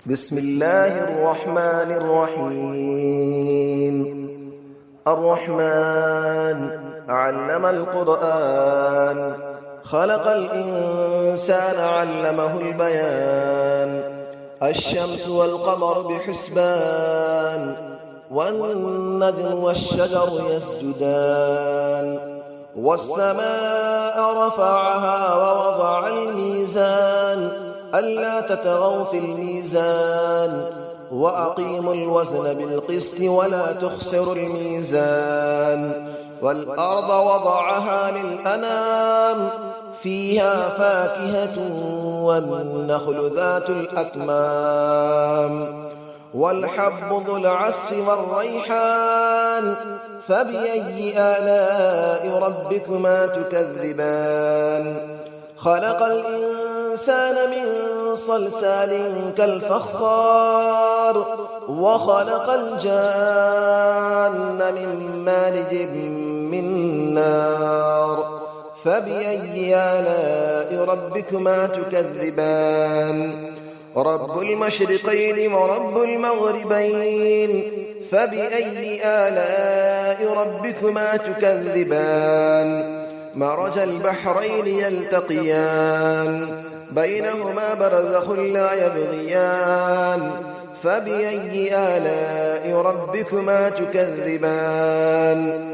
بسم الله الرحمن الرحيم. الرحمن علم القرآن، خلق الإنسان علمه البيان. الشمس والقمر بحسبان، والنجم والشجر يسجدان. والسماء رفعها ووضع الميزان، ألا تطغوا في الميزان، وأقيموا الوزن بالقسط ولا تخسروا الميزان. والأرض وضعها للأنام، فيها فاكهة والنخل ذات الأكمام. والحب ذو العصف والريحان، فبأي آلاء ربكما تكذبان. خلق الإنسان من صلصال كالفخار، وخلق الجان من مارج من نار. فبأي آلاء ربكما تكذبان. رب المشرقين ورب المغربين، فبأي آلاء ربكما تكذبان. مرج البحرين يلتقيان، بينهما برزخ لا يبغيان. فبأي آلاء ربكما تكذبان.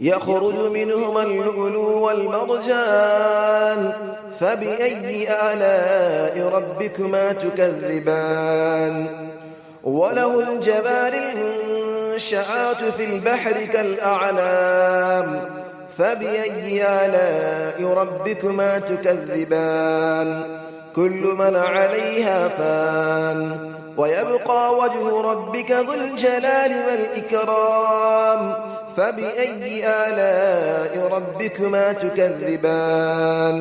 يخرج منهما اللؤلؤ والمرجان، فبأي آلاء ربكما تكذبان. وله الجوار المنشآت في البحر كالأعلام، فبأي آلاء ربكما تكذبان. كل من عليها فان، ويبقى وجه ربك ذو الجلال والإكرام. فبأي آلاء ربكما تكذبان.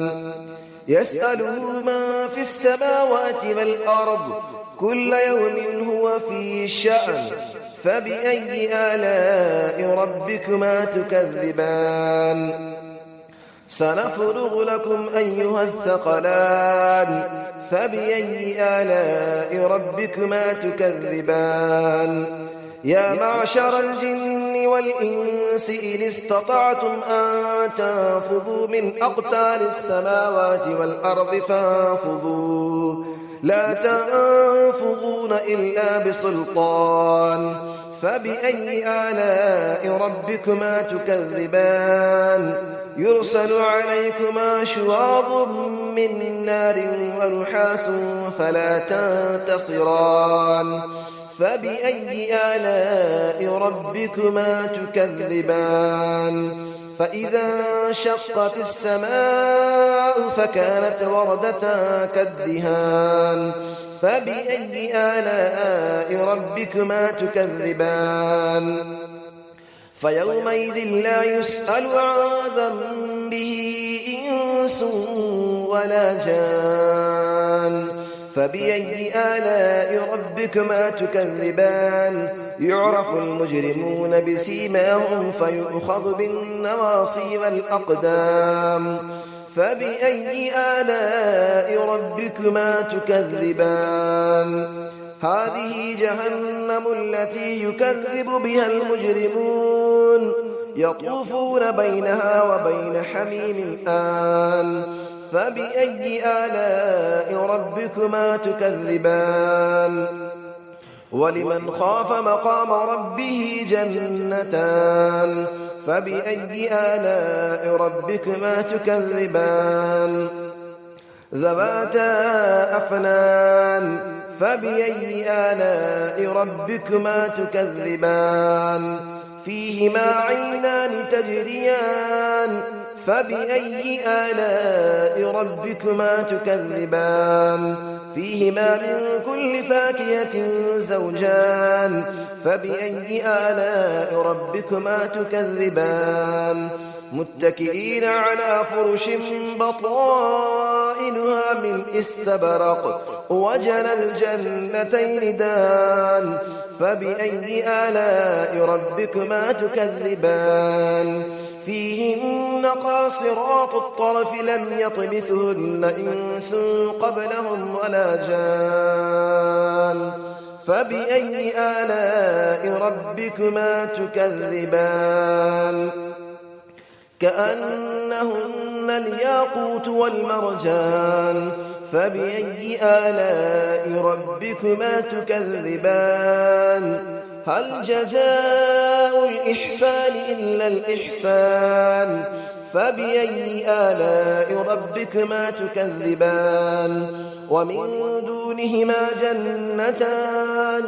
يسأله من في السماوات والأرض، كل يوم هو في شأن. فبأي آلاء ربكما تكذبان. سنفرغ لكم أيها الثقلان، فبأي آلاء ربكما تكذبان. يا معشر الجن والإنس إن استطعتم أن تنفذوا من أقطار السماوات والأرض فانفذوا، لا تنفذون إلا بسلطان. فبأي آلاء ربكما تكذبان. يرسل عليكما شواظ من نار ونحاس فلا تنتصران. فبأي آلاء ربكما تكذبان. فإذا انشقت السماء فكانت وردة كالدهان. فبأي آلاء ربكما تكذبان. فيومئذ لا يسأل عن ذنبه إنس ولا جان. فبأي آلاء ربكما تكذبان. يعرف المجرمون بسيماهم فيؤخذ بالنواصي والأقدام. فبأي آلاء ربكما تكذبان. هذه جهنم التي يكذب بها المجرمون، يطوفون بينها وبين حميم آن. فبأي آلاء ربكما تكذبان. ولمن خاف مقام ربه جنتان. فبأي آلاء ربكما تكذبان. ذواتا أفنان. فبأي آلاء ربكما تكذبان. فيهما عينان تجريان. فبأي آلاء ربكما تكذبان. فيهما من كل فاكهة زوجان. فبأي آلاء ربكما تكذبان. متكئين على فرش بطائنها من استبرق، وجنى الجنتين دان. فبأي آلاء ربكما تكذبان. فيهن قاصرات الطرف لم يطمثهن إنس قبلهم ولا جان. فبأي آلاء ربكما تكذبان كأنهن الياقوت والمرجان فبأي آلاء ربكما تكذبان هل جزاء الإحسان إلا الإحسان فبأي آلاء ربكما تكذبان ومن دونهما جنتان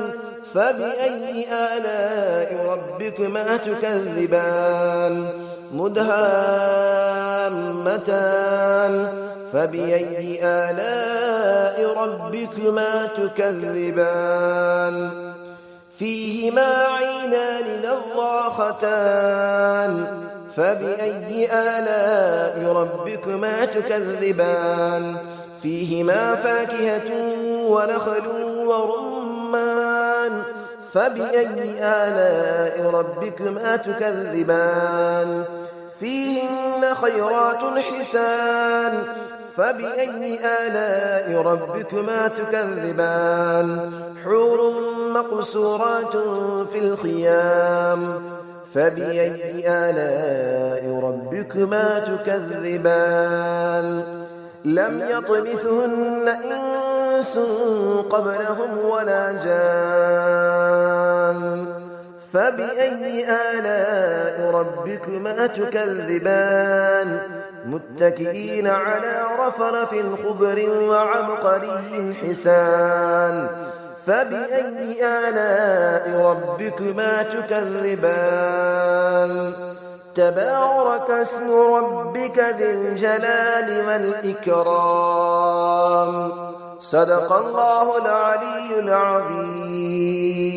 فبأي آلاء ربكما تكذبان مدهامتان فبأي آلاء ربكما تكذبان فيهما عينان نضاختان فبأي آلاء ربكما تكذبان فيهما فاكهة ونخل ورمان فبأي آلاء ربكما تكذبان فيهن خيرات حسان فبأي آلاء ربكما تكذبان حور مقصورات في الخيام فبأي آلاء ربكما تكذبان لم يطمثهن إنس قبلهم ولا جان فبأي آلاء ربكما تكذبان متكئين على رفرف خضر وعبقري حسان فبأي آلاء ربكما تكذبان تبارك اسم ربك ذي الجلال والإكرام صدق الله العلي العظيم.